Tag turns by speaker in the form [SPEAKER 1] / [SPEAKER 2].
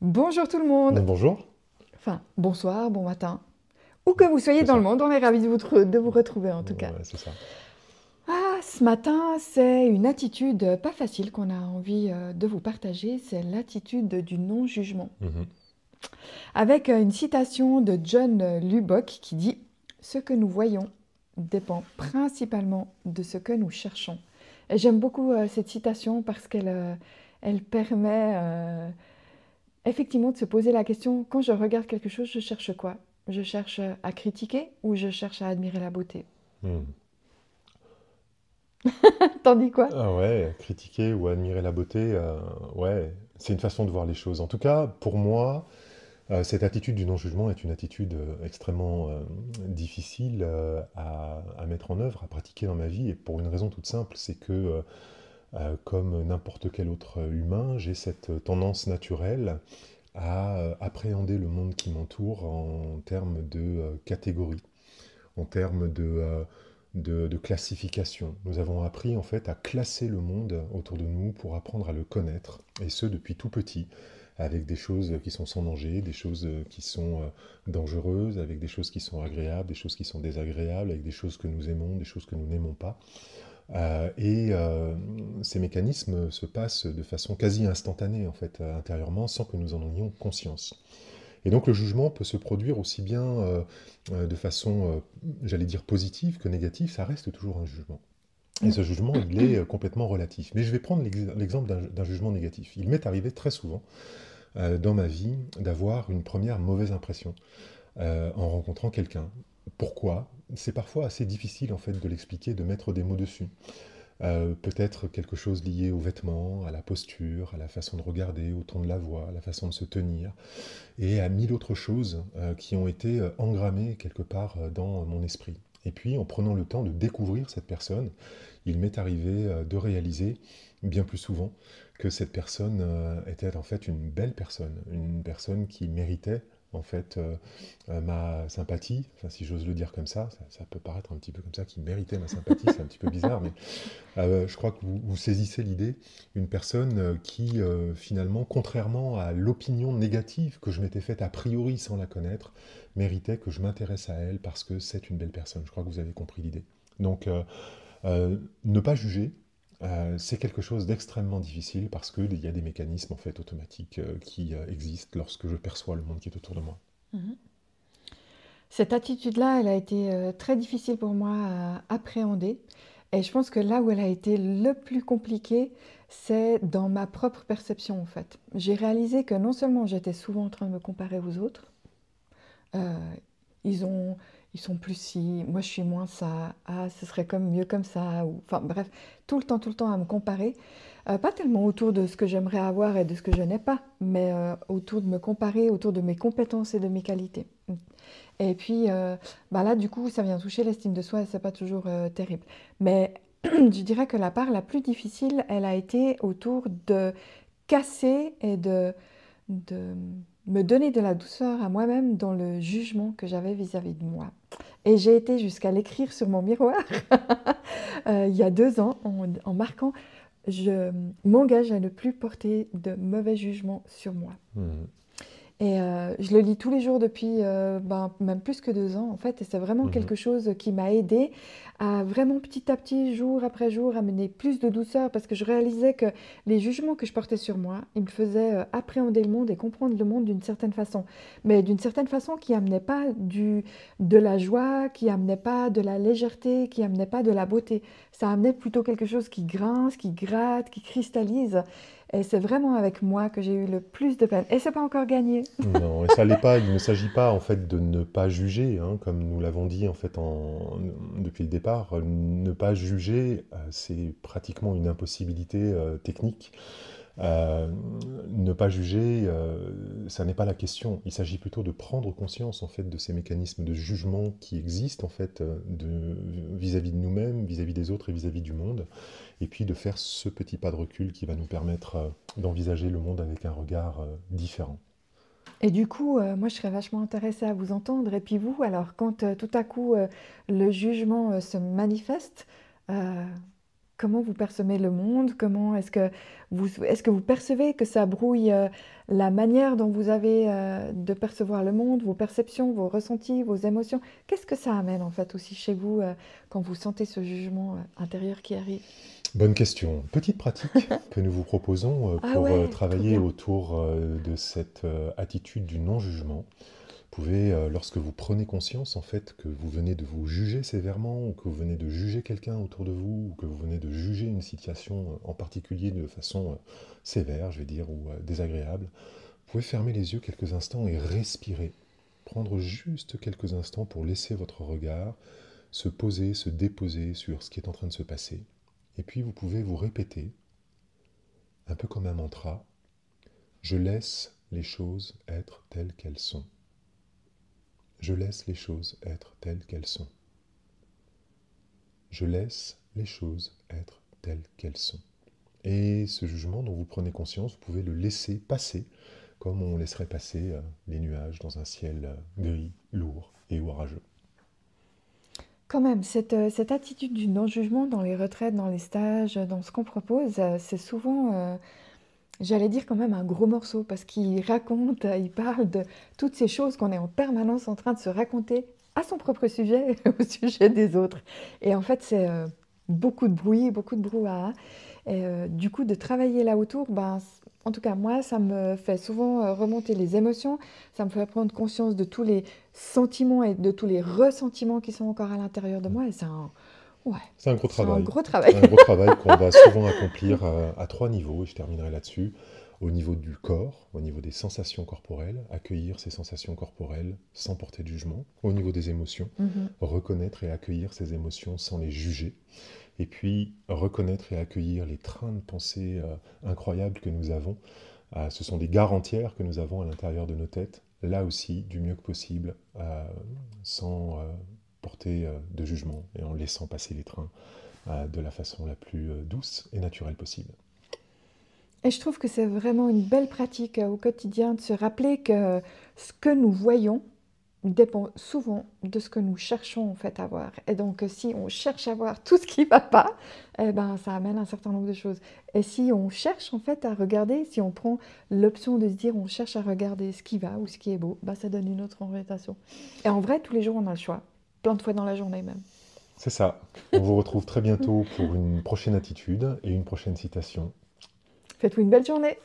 [SPEAKER 1] Bonjour tout le monde,
[SPEAKER 2] Bonjour,
[SPEAKER 1] enfin bonsoir, bon matin, où que vous soyez
[SPEAKER 2] c'est
[SPEAKER 1] dans le
[SPEAKER 2] ça.
[SPEAKER 1] monde, on est ravis de vous retrouver en tout cas.
[SPEAKER 2] Ouais, c'est ça.
[SPEAKER 1] Ah, ce matin, c'est une attitude pas facile qu'on a envie de vous partager, c'est l'attitude du non-jugement.
[SPEAKER 2] Mhm.
[SPEAKER 1] Avec une citation de John Lubbock qui dit: Ce que nous voyons dépend principalement de ce que nous cherchons. Et j'aime beaucoup cette citation parce elle permet effectivement, de se poser la question, quand je regarde quelque chose, je cherche quoi? Je cherche à critiquer ou je cherche à admirer la beauté?
[SPEAKER 2] Mhm.
[SPEAKER 1] T'en dis quoi?
[SPEAKER 2] Ah ouais, critiquer ou admirer la beauté, ouais, c'est une façon de voir les choses. En tout cas, pour moi, cette attitude du non-jugement est une attitude extrêmement difficile à mettre en œuvre, à pratiquer dans ma vie, et pour une raison toute simple, c'est que, comme n'importe quel autre humain, j'ai cette tendance naturelle à appréhender le monde qui m'entoure en termes de catégories, en termes de classification. Nous avons appris en fait à classer le monde autour de nous pour apprendre à le connaître, et ce depuis tout petit, avec des choses qui sont sans danger, des choses qui sont dangereuses, avec des choses qui sont agréables, des choses qui sont désagréables, avec des choses que nous aimons, des choses que nous n'aimons pas. Et ces mécanismes se passent de façon quasi instantanée en fait intérieurement sans que nous en ayons conscience. Et donc le jugement peut se produire aussi bien de façon, j'allais dire positive que négative, ça reste toujours un jugement. Et
[SPEAKER 1] Mm.
[SPEAKER 2] ce jugement, il est complètement relatif. Mais je vais prendre l'exemple d'un jugement négatif. Il m'est arrivé très souvent dans ma vie d'avoir une première mauvaise impression en rencontrant quelqu'un. Pourquoi? C'est parfois assez difficile en fait de l'expliquer, de mettre des mots dessus. Peut-être quelque chose lié aux vêtements, à la posture, à la façon de regarder, au ton de la voix, à la façon de se tenir, et à mille autres choses qui ont été engrammées quelque part dans mon esprit. Et puis, en prenant le temps de découvrir cette personne, il m'est arrivé de réaliser bien plus souvent que cette personne était en fait une personne qui méritait en fait ma sympathie, enfin si j'ose le dire comme ça peut paraître un petit peu comme ça, qui méritait ma sympathie, c'est un petit peu bizarre, mais je crois que vous saisissez l'idée, une personne qui, finalement, contrairement à l'opinion négative que je m'étais faite a priori sans la connaître, méritait que je m'intéresse à elle parce que c'est une belle personne. Je crois que vous avez compris l'idée. Donc, ne pas juger, c'est quelque chose d'extrêmement difficile parce qu'il y a des mécanismes en fait automatiques qui existent lorsque je perçois le monde qui est autour de moi.
[SPEAKER 1] Mhm. Cette attitude-là, elle a été très difficile pour moi à appréhender. Et je pense que là où elle a été le plus compliquée, c'est dans ma propre perception en fait. J'ai réalisé que non seulement j'étais souvent en train de me comparer aux autres, euh, ils ont, ils sont plus ci, moi je suis moins ça, ah ce serait comme mieux comme ça, ou enfin bref, tout le temps à me comparer. Pas tellement autour de ce que j'aimerais avoir et de ce que je n'ai pas, mais autour de me comparer, autour de mes compétences et de mes qualités. Et puis bah là, du coup, ça vient toucher l'estime de soi et c'est pas toujours terrible. Mais je dirais que la part la plus difficile, elle a été autour de casser et de me donner de la douceur à moi-même dans le jugement que j'avais vis-à-vis de moi. Et j'ai été jusqu'à l'écrire sur mon miroir il y a 2 ans en marquant: je m'engage à ne plus porter de mauvais jugements sur moi.
[SPEAKER 2] Mhm.
[SPEAKER 1] Et je le lis tous les jours depuis même plus que 2 ans en fait, et c'est vraiment
[SPEAKER 2] Mhm.
[SPEAKER 1] quelque chose qui m'a aidée à vraiment petit à petit, jour après jour, amener plus de douceur parce que je réalisais que les jugements que je portais sur moi, ils me faisaient appréhender le monde et comprendre le monde d'une certaine façon. Mais d'une certaine façon qui amenait pas de la joie, qui amenait pas de la légèreté, qui amenait pas de la beauté. Ça amenait plutôt quelque chose qui grince, qui gratte, qui cristallise. Et c'est vraiment avec moi que j'ai eu le plus de peine. Et c'est pas encore gagné.
[SPEAKER 2] Non, et ça l'est pas. Il ne s'agit pas en fait de ne pas juger, hein, comme nous l'avons dit en fait depuis le départ. Ne pas juger, c'est pratiquement une impossibilité technique. Euh, Ne pas juger, ça n'est pas la question. Il s'agit plutôt de prendre conscience en fait de ces mécanismes de jugement qui existent en fait vis-à-vis de nous-mêmes, vis-à-vis des autres et vis-à-vis du monde, et puis de faire ce petit pas de recul qui va nous permettre d'envisager le monde avec un regard différent.
[SPEAKER 1] Et du coup, moi, je serais vachement intéressée à vous entendre. Et puis vous, alors, quand tout à coup le jugement se manifeste, euh, comment vous percevez le monde? Comment est-ce que vous percevez que ça brouille la manière dont vous avez de percevoir le monde, vos perceptions, vos ressentis, vos émotions? Qu'est-ce que ça amène en fait aussi chez vous quand vous sentez ce jugement intérieur qui arrive?
[SPEAKER 2] Bonne question. Petite pratique que nous vous proposons
[SPEAKER 1] Ah
[SPEAKER 2] pour
[SPEAKER 1] ouais, trop
[SPEAKER 2] travailler
[SPEAKER 1] bien.
[SPEAKER 2] autour de cette attitude du non-jugement. Vous pouvez, lorsque vous prenez conscience en fait que vous venez de vous juger sévèrement, ou que vous venez de juger quelqu'un autour de vous, ou que vous venez de juger une situation en particulier de façon sévère, je vais dire, ou désagréable, vous pouvez fermer les yeux quelques instants et respirer. Prendre juste quelques instants pour laisser votre regard se poser, se déposer sur ce qui est en train de se passer. Et puis vous pouvez vous répéter, un peu comme un mantra, je laisse les choses être telles qu'elles sont. Je laisse les choses être telles qu'elles sont. Je laisse les choses être telles qu'elles sont. Et ce jugement dont vous prenez conscience, vous pouvez le laisser passer comme on laisserait passer les nuages dans un ciel gris, lourd et orageux.
[SPEAKER 1] Quand même, cette attitude du non-jugement dans les retraites, dans les stages, dans ce qu'on propose, c'est souvent, j'allais dire quand même un gros morceau parce qu'il raconte, il parle de toutes ces choses qu'on est en permanence en train de se raconter à son propre sujet et au sujet des autres. Et en fait, c'est beaucoup de bruit, beaucoup de brouhaha. Et du coup, de travailler là autour, ben, en tout cas, moi, ça me fait souvent remonter les émotions, ça me fait prendre conscience de tous les sentiments et de tous les ressentiments qui sont encore à l'intérieur de moi. Et ouais,
[SPEAKER 2] C'est un gros
[SPEAKER 1] c'est un
[SPEAKER 2] travail.
[SPEAKER 1] gros travail.
[SPEAKER 2] Un gros travail qu'on va souvent accomplir à trois niveaux, et je terminerai là-dessus. Au niveau du corps, au niveau des sensations corporelles, accueillir ces sensations corporelles sans porter de jugement. Au niveau des émotions,
[SPEAKER 1] Mhm.
[SPEAKER 2] reconnaître et accueillir ces émotions sans les juger. Et puis, reconnaître et accueillir les trains de pensée incroyables que nous avons. Ce sont des gares entières que nous avons à l'intérieur de nos têtes, là aussi, du mieux que possible, sans porter de jugement et en laissant passer les trains de la façon la plus douce et naturelle possible.
[SPEAKER 1] Et je trouve que c'est vraiment une belle pratique au quotidien de se rappeler que ce que nous voyons dépend souvent de ce que nous cherchons en fait à voir. Et donc si on cherche à voir tout ce qui ne va pas, eh ben, ça amène un certain nombre de choses. Et si on cherche en fait à regarder, si on prend l'option de se dire on cherche à regarder ce qui va ou ce qui est beau, bah, ça donne une autre orientation. Et en vrai, tous les jours on a le choix, plein de fois dans la journée même.
[SPEAKER 2] C'est ça. On vous retrouve très bientôt pour une prochaine attitude et une prochaine citation.
[SPEAKER 1] Faites-vous une belle journée.